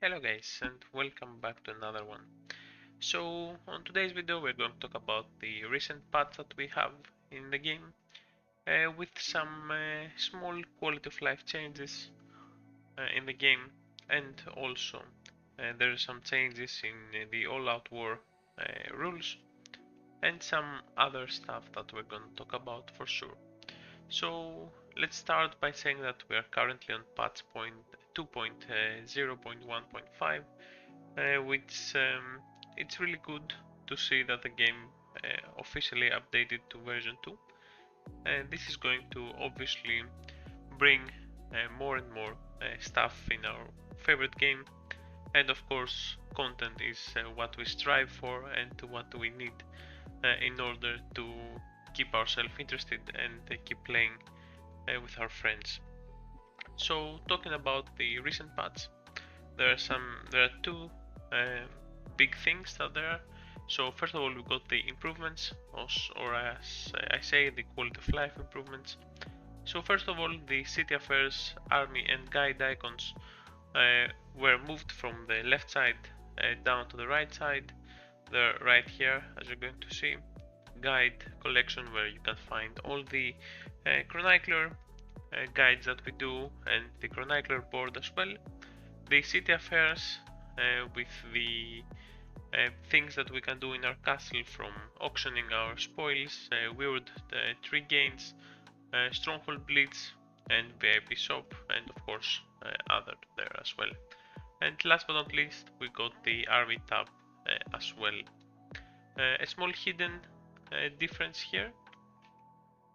Hello guys and welcome back to another one. So on today's video we're going to talk about the recent patch that we have in the game with some small quality of life changes in the game, and also there are some changes in the all-out war rules and some other stuff that we're going to talk about for sure. So let's start by saying that we are currently on patch point 2.0.1.5, which it's really good to see that the game officially updated to version 2, and this is going to obviously bring more and more stuff in our favorite game, and of course content is what we strive for and what we need in order to keep ourselves interested and keep playing with our friends. So talking about the recent patch, there are two big things that there are. So first of all, we got the improvements, or as I say, the quality of life improvements. So first of all, the city affairs, army and guide icons were moved from the left side down to the right side. They're right here, as you're going to see. Guide collection, where you can find all the chronicler guides that we do, and the chronicler board as well. The city affairs with the things that we can do in our castle, from auctioning our spoils, weird tree gains, stronghold blitz, and VIP shop, and of course other there as well. And last but not least, we got the army tab as well. A small hidden difference here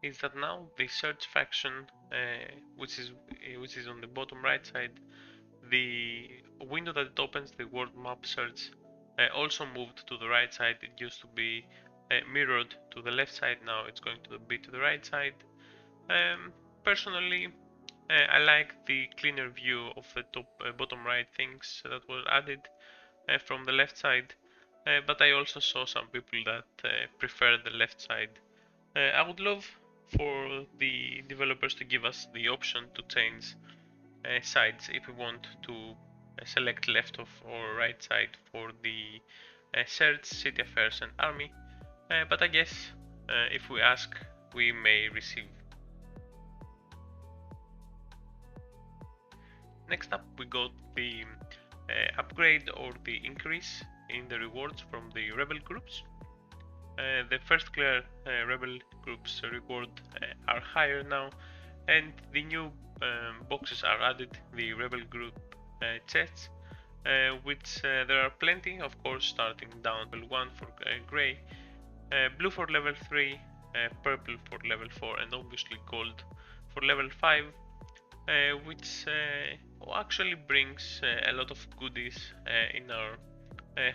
is that now the search faction, which is on the bottom right side, the window that it opens, the world map search, also moved to the right side. It used to be mirrored to the left side, now it's going to be to the right side. Personally, I like the cleaner view of the top bottom right things that were added from the left side, but I also saw some people that prefer the left side. I would love for the developers to give us the option to change sides if we want to select left of or right side for the search, city affairs and army, but I guess if we ask, we may receive. Next up, we got the upgrade or the increase in the rewards from the rebel groups. The first clear rebel groups reward are higher now, and the new boxes are added, the rebel group chests, which there are plenty, of course, starting down level 1 for grey, blue for level 3, purple for level 4, and obviously gold for level 5, which actually brings a lot of goodies in our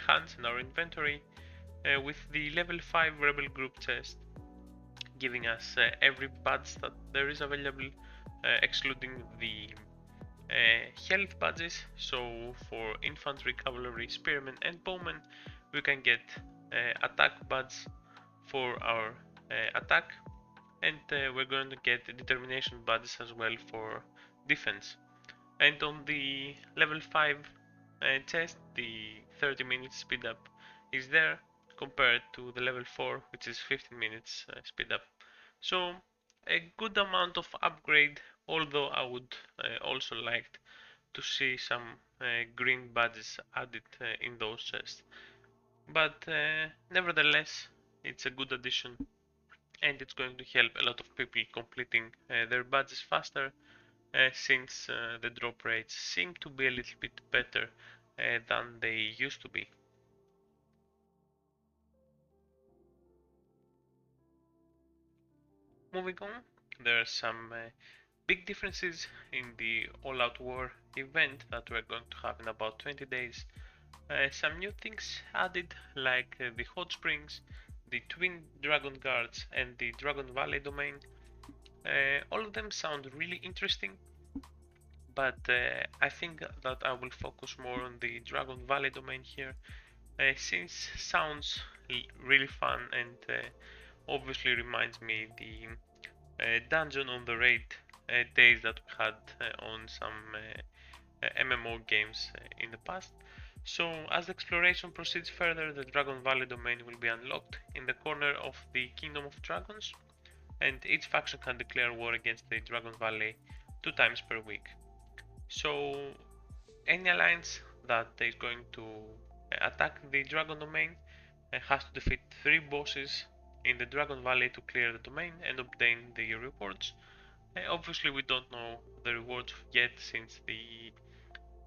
hands, in our inventory, with the level 5 rebel group chest giving us every badge that there is available, excluding the health badges. So for infantry, cavalry, spearmen and bowmen, we can get attack badge for our attack, and we're going to get determination badges as well for defense. And on the level 5 chest, the 30 minutes speed up is there, compared to the level 4, which is 15 minutes speed up. So a good amount of upgrade, although I would also like to see some green badges added in those chests. But nevertheless, it's a good addition, and it's going to help a lot of people completing their badges faster, since the drop rates seem to be a little bit better than they used to be. Moving on, there are some big differences in the all-out war event that we're going to have in about 20 days. Some new things added, like the hot springs, the twin dragon guards and the Dragon Valley domain. All of them sound really interesting, but I think that I will focus more on the Dragon Valley domain here, since sounds really fun, and obviously reminds me the dungeon on the raid days that we had on some MMO games in the past. So as the exploration proceeds further, the Dragon Valley domain will be unlocked in the corner of the Kingdom of Dragons, and each faction can declare war against the Dragon Valley 2 times per week. So any alliance that is going to attack the Dragon domain has to defeat 3 bosses in the Dragon Valley to clear the domain and obtain the rewards. Obviously we don't know the rewards yet since the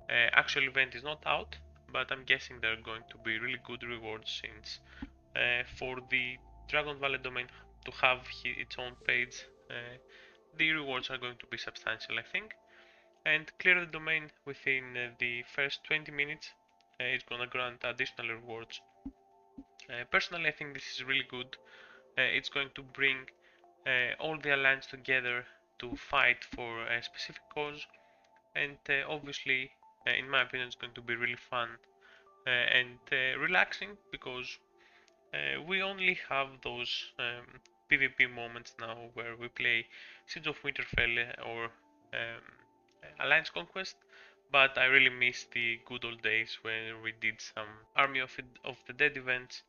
actual event is not out, but I'm guessing there are going to be really good rewards since for the Dragon Valley domain to have its own page, the rewards are going to be substantial, I think. And clear the domain within the first 20 minutes. It's gonna grant additional rewards. Personally, I think this is really good. It's going to bring all the alliance together to fight for a specific cause, and obviously, in my opinion, it's going to be really fun and relaxing because we only have those PvP moments now where we play Siege of Winterfell or Alliance Conquest, but I really miss the good old days when we did some Army of the Dead events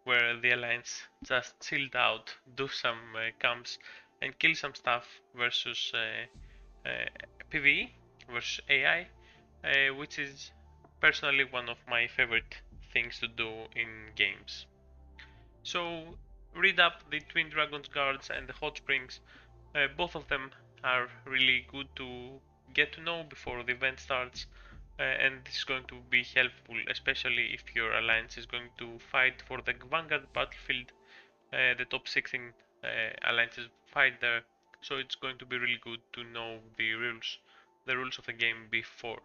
where the Alliance just chilled out, do some camps and kill some stuff versus PvE versus AI, which is personally one of my favorite things to do in games. So read up the Twin Dragons Guards and the Hot Springs. Both of them are really good to get to know before the event starts, and this is going to be helpful, especially if your alliance is going to fight for the Vanguard battlefield. The top 16 alliances fight there, so it's going to be really good to know the rules of the game before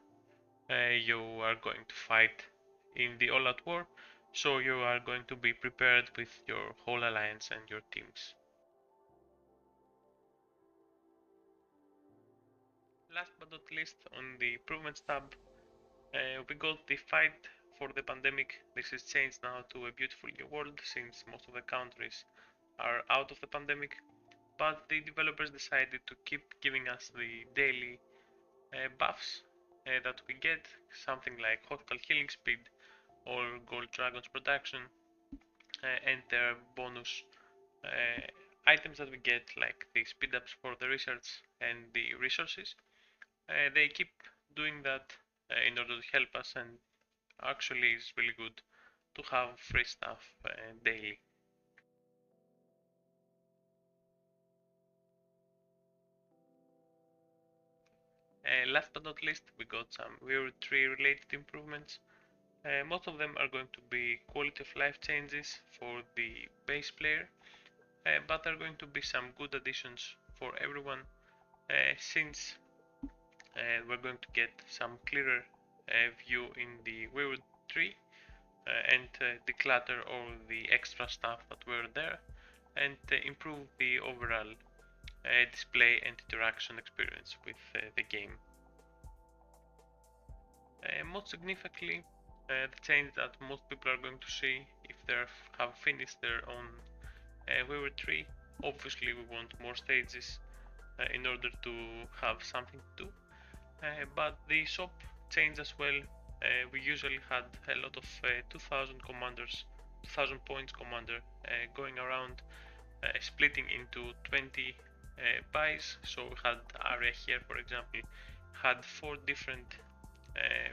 you are going to fight in the all-out war, so you are going to be prepared with your whole alliance and your teams. Last but not least, on the improvements tab, we got the fight for the pandemic. This is changed now to a beautiful new world since most of the countries are out of the pandemic, but the developers decided to keep giving us the daily buffs that we get, something like hospital healing speed or gold dragons production, and their bonus uh, items that we get, like the speed ups for the research and the resources. They keep doing that in order to help us, and actually it's really good to have free stuff daily. Last but not least, we got some Weird Tree related improvements. Most of them are going to be quality of life changes for the base player, but there are going to be some good additions for everyone since we're going to get some clearer view in the Weird Tree and declutter all the extra stuff that were there and improve the overall display and interaction experience with the game. Most significantly, the change that most people are going to see if they have finished their own Weaver tree. Obviously, we want more stages in order to have something to do. But the shop changed as well. We usually had a lot of 2000 commanders, 2000 points commander going around, splitting into 20 buys. So we had area here, for example, had 4 different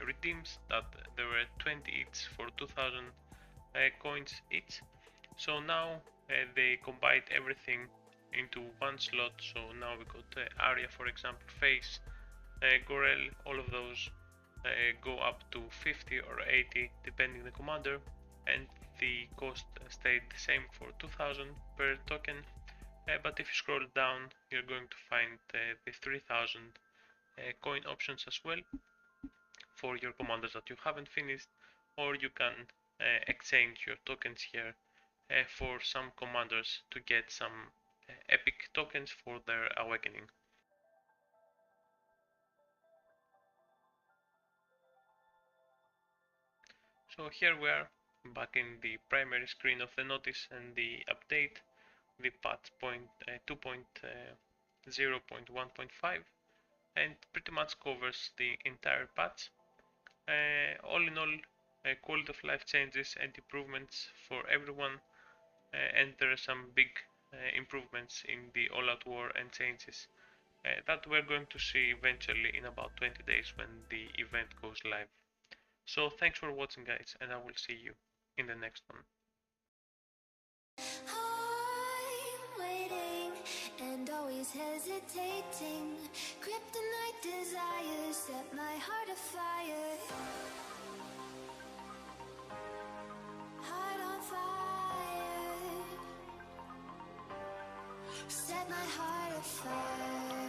redeems that there were 20 each for 2000 coins each. So now they combined everything into one slot. So now we got area, for example, face, Gorel, all of those go up to 50 or 80 depending the commander, and the cost stayed the same for 2000 per token. But if you scroll down, you're going to find the 3000 coin options as well for your commanders that you haven't finished, or you can exchange your tokens here for some commanders to get some epic tokens for their awakening. So here we are back in the primary screen of the notice and the update, the patch 2.0.1.5. and pretty much covers the entire patch. All in all, quality of life changes and improvements for everyone, and there are some big improvements in the All Out War and changes that we're going to see eventually in about 20 days when the event goes live. So thanks for watching, guys, and I will see you in the next one. I'm waiting and always hesitating. Kryptonite desires set my heart afire. Heart on fire. Set my heart afire.